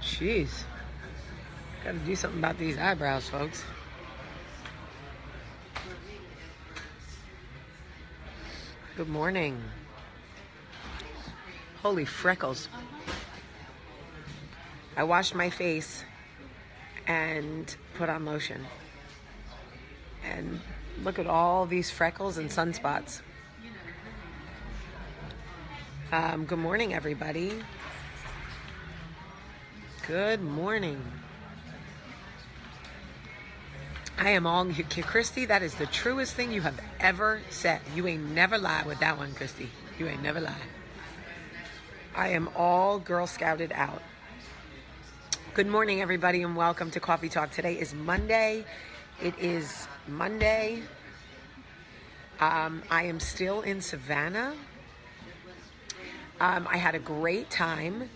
Jeez. Gotta do something about these eyebrows, folks. Good morning. Holy freckles. I washed my face and put on lotion. And look at all these freckles and sunspots. Good morning, everybody. Good morning. I am all, Christy, that is the truest thing you have ever said. You ain't never lied with that one, Christy. You ain't never lied. I am all Girl Scouted out. Good morning, everybody, and welcome to Coffee Talk. Today is Monday. It is Monday. I am still in Savannah. I had a great time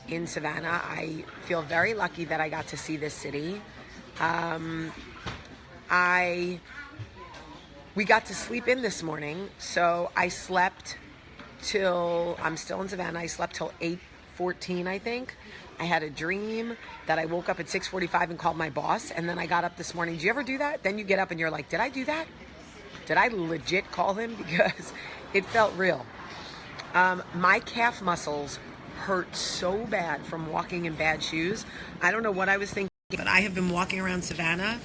in Savannah. I feel very lucky that I got to see this city. We got to sleep in this morning, so I slept till, I'm still in Savannah, I slept till 8:14, I think. I had a dream that I woke up at 6:45 and called my boss, and then I got up this morning. Do you ever do that? Then you get up and you're like, did I do that? Did I legit call him? Because it felt real. My calf muscles hurt so bad from walking in bad shoes. I don't know what I was thinking, but I have been walking around Savannah.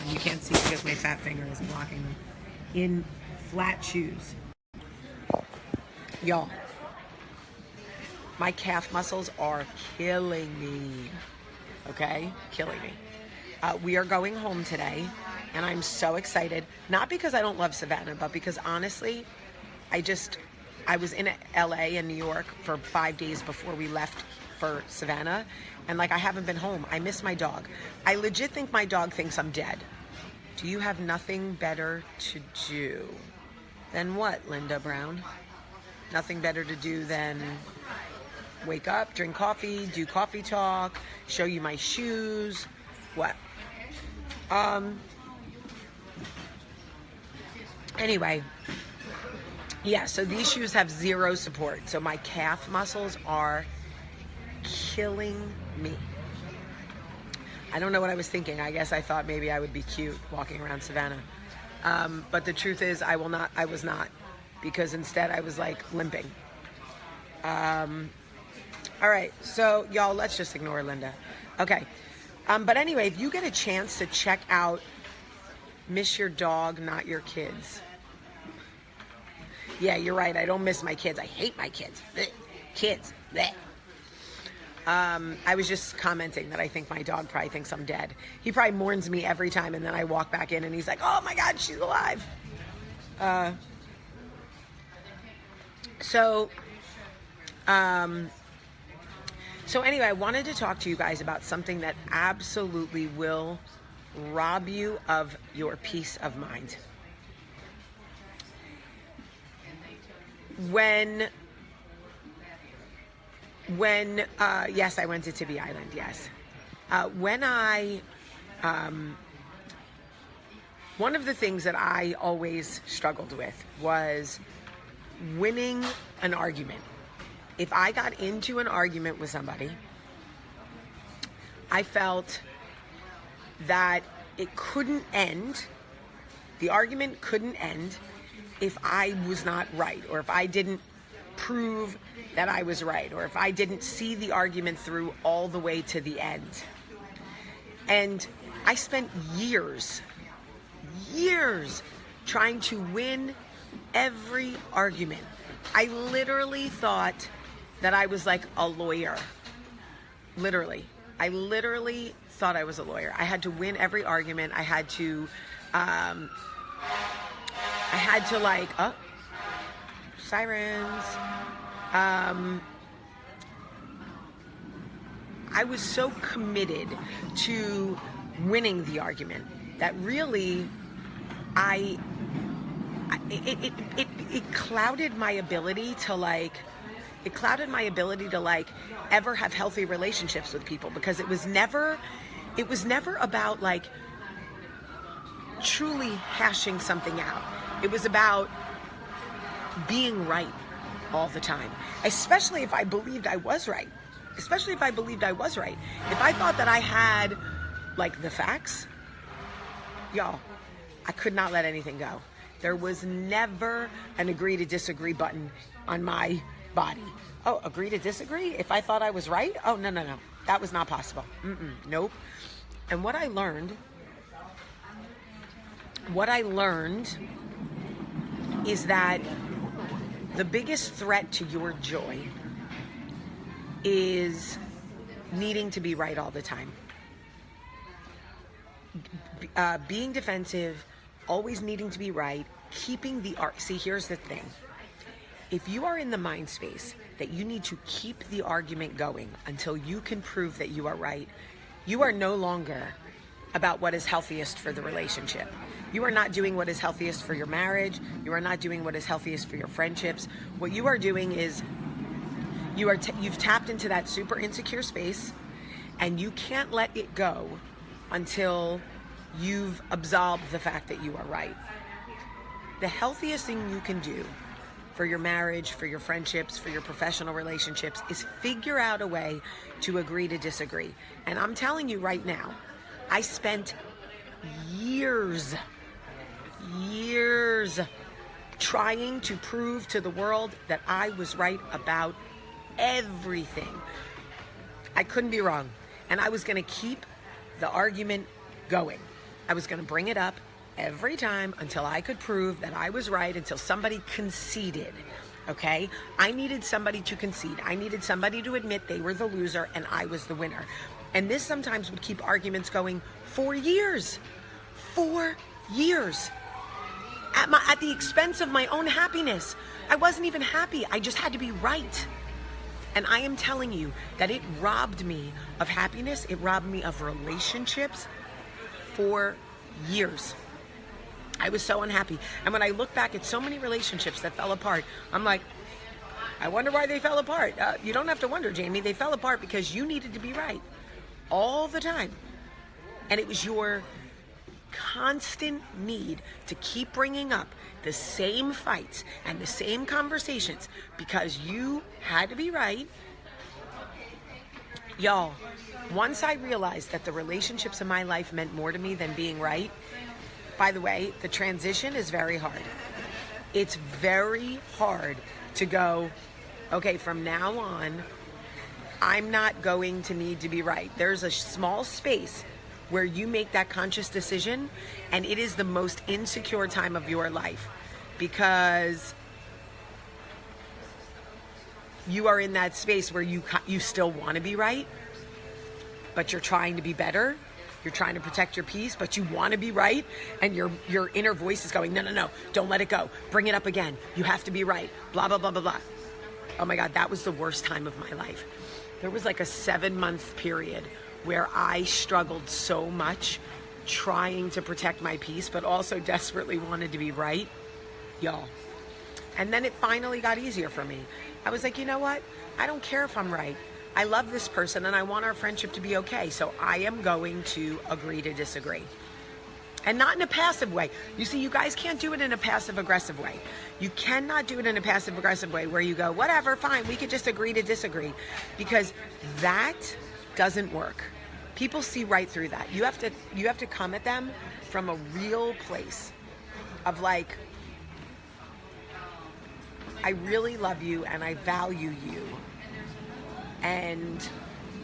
You can't see because my fat finger is blocking them. In flat shoes. Y'all, my calf muscles are killing me. Okay? Killing me. We are going home today, and I'm so excited. Not because I don't love Savannah, but because honestly, I was in LA and New York for 5 days before we left for Savannah, and I haven't been home. I miss my dog. I legit think my dog thinks I'm dead. Do you have nothing better to do? Than what, Linda Brown? Nothing better to do than wake up, drink coffee, do coffee talk, show you my shoes. What? Anyway, yeah, so these shoes have zero support. So my calf muscles are killing me. I don't know what I was thinking. I guess I thought maybe I would be cute walking around Savannah. But the truth is I was not, because instead I was limping. All right, so y'all, let's just ignore Linda. Okay. But anyway, if you get a chance to check out Miss Your Dog, Not Your Kids. Yeah, you're right. I don't miss my kids. I hate my kids. Blech. Kids. Blech. I was just commenting that I think my dog probably thinks I'm dead. He probably mourns me every time, and then I walk back in and he's like, oh my God, she's alive. So anyway, I wanted to talk to you guys about something that absolutely will rob you of your peace of mind. Yes, I went to Tibby Island, yes. One of the things that I always struggled with was winning an argument. If I got into an argument with somebody, I felt that it couldn't end, the argument couldn't end if I was not right, or if I didn't prove that I was right, or if I didn't see the argument through all the way to the end. And I spent years trying to win every argument. I literally thought that I was like a lawyer. Literally. I literally thought I was a lawyer. I had to win every argument. I had to sirens. I was so committed to winning the argument that really it clouded my ability to ever have healthy relationships with people, because it was never about like truly hashing something out. It was about being right all the time, especially if I believed I was right. If I thought that I had like the facts, y'all, I could not let anything go. There was never an agree to disagree button on my body. Oh, agree to disagree? If I thought I was right? Oh, no. That was not possible. Nope. And what I learned is that the biggest threat to your joy is needing to be right all the time. Being defensive, always needing to be right, keeping the See, here's the thing. If you are in the mind space that you need to keep the argument going until you can prove that you are right, you are no longer about what is healthiest for the relationship. You are not doing what is healthiest for your marriage. You are not doing what is healthiest for your friendships. What you are doing is you've tapped into that super insecure space, and you can't let it go until you've absolved the fact that you are right. The healthiest thing you can do for your marriage, for your friendships, for your professional relationships is figure out a way to agree to disagree. And I'm telling you right now, I spent years trying to prove to the world that I was right about everything. I couldn't be wrong. And I was going to keep the argument going. I was going to bring it up every time until I could prove that I was right, until somebody conceded. Okay? I needed somebody to concede. I needed somebody to admit they were the loser and I was the winner. And this sometimes would keep arguments going for years. 4 years. At the expense of my own happiness. I wasn't even happy. I just had to be right. And I am telling you that it robbed me of happiness. It robbed me of relationships for years. I was so unhappy. And when I look back at so many relationships that fell apart, I'm like, I wonder why they fell apart. You don't have to wonder, Jamie. They fell apart because you needed to be right all the time. And it was your constant need to keep bringing up the same fights and the same conversations because you had to be right. Y'all, once I realized that the relationships in my life meant more to me than being right, by the way, the transition is very hard. It's very hard to go, okay, from now on, I'm not going to need to be right. There's a small space where you make that conscious decision, and it is the most insecure time of your life because you are in that space where you still want to be right, but you're trying to be better. You're trying to protect your peace, but you want to be right, and your inner voice is going, no, don't let it go. Bring it up again. You have to be right. Blah, blah, blah, blah, blah. Oh my God, that was the worst time of my life. There was like a 7-month period where I struggled so much trying to protect my peace, but also desperately wanted to be right, y'all. And then it finally got easier for me. I was like, you know what? I don't care if I'm right. I love this person and I want our friendship to be okay. So I am going to agree to disagree. And not in a passive way. You see, you guys can't do it in a passive aggressive way. You cannot do it in a passive aggressive way where you go, whatever, fine, we could just agree to disagree. Because that doesn't work. People see right through that. You have to come at them from a real place of like, I really love you and I value you. And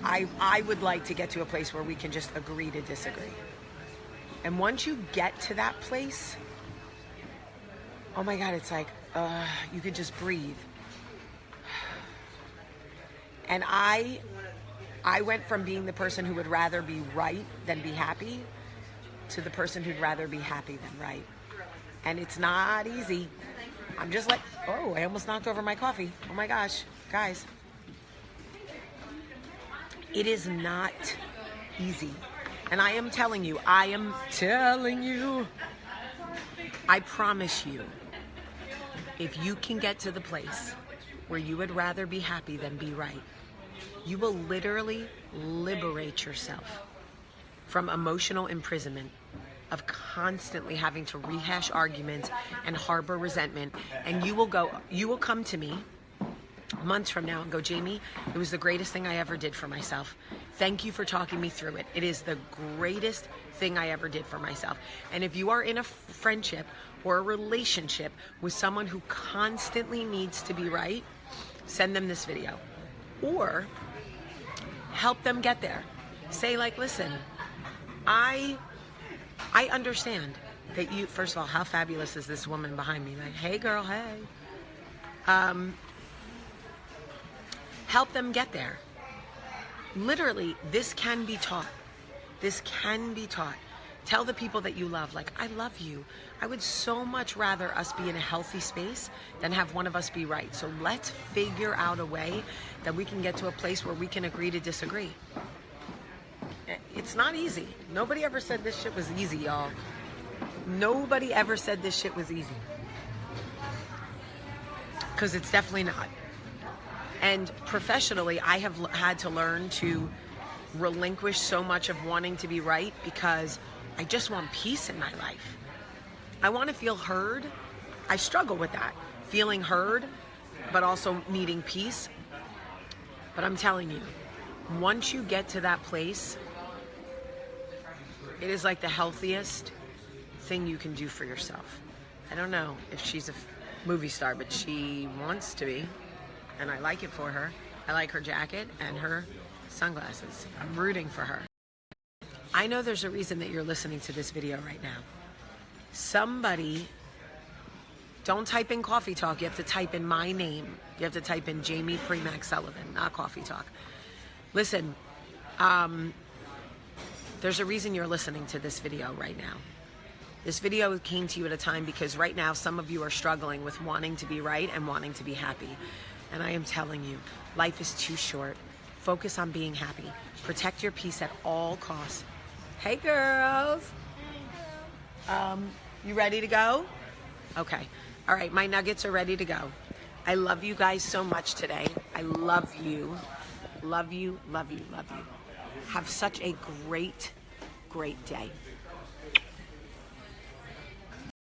I would like to get to a place where we can just agree to disagree. And once you get to that place, oh my God, it's like, you could just breathe. And I went from being the person who would rather be right than be happy to the person who'd rather be happy than right. And it's not easy. I'm just like, oh, I almost knocked over my coffee. Oh my gosh, guys. It is not easy. And I am telling you, I promise you, if you can get to the place where you would rather be happy than be right, you will literally liberate yourself from emotional imprisonment of constantly having to rehash arguments and harbor resentment. And you will come to me months from now and go, Jamie, it was the greatest thing I ever did for myself. Thank you for talking me through it. It is the greatest thing I ever did for myself. And if you are in a friendship or a relationship with someone who constantly needs to be right, send them this video or help them get there. Say like, listen, I understand that you, first of all, how fabulous is this woman behind me? Like, hey girl, hey. Help them get there. Literally, this can be taught. This can be taught. Tell the people that you love, like, I love you. I would so much rather us be in a healthy space than have one of us be right. So let's figure out a way that we can get to a place where we can agree to disagree. It's not easy. Nobody ever said this shit was easy, y'all. Nobody ever said this shit was easy. Because it's definitely not. And professionally, I have had to learn to relinquish so much of wanting to be right because I just want peace in my life. I want to feel heard. I struggle with that. Feeling heard, but also needing peace. But I'm telling you, once you get to that place, it is like the healthiest thing you can do for yourself. I don't know if she's a movie star, but she wants to be. And I like it for her. I like her jacket and her sunglasses. I'm rooting for her. I know there's a reason that you're listening to this video right now. Somebody, don't type in Coffee Talk. You have to type in my name. You have to type in Jamie Premack Sullivan, not Coffee Talk. Listen, there's a reason you're listening to this video right now. This video came to you at a time because right now some of you are struggling with wanting to be right and wanting to be happy. And I am telling you, life is too short. Focus on being happy. Protect your peace at all costs. Hey girls. You ready to go? Okay. All right, my nuggets are ready to go. I love you guys so much today. I love you. Love you, love you, love you. Have such a great, great day.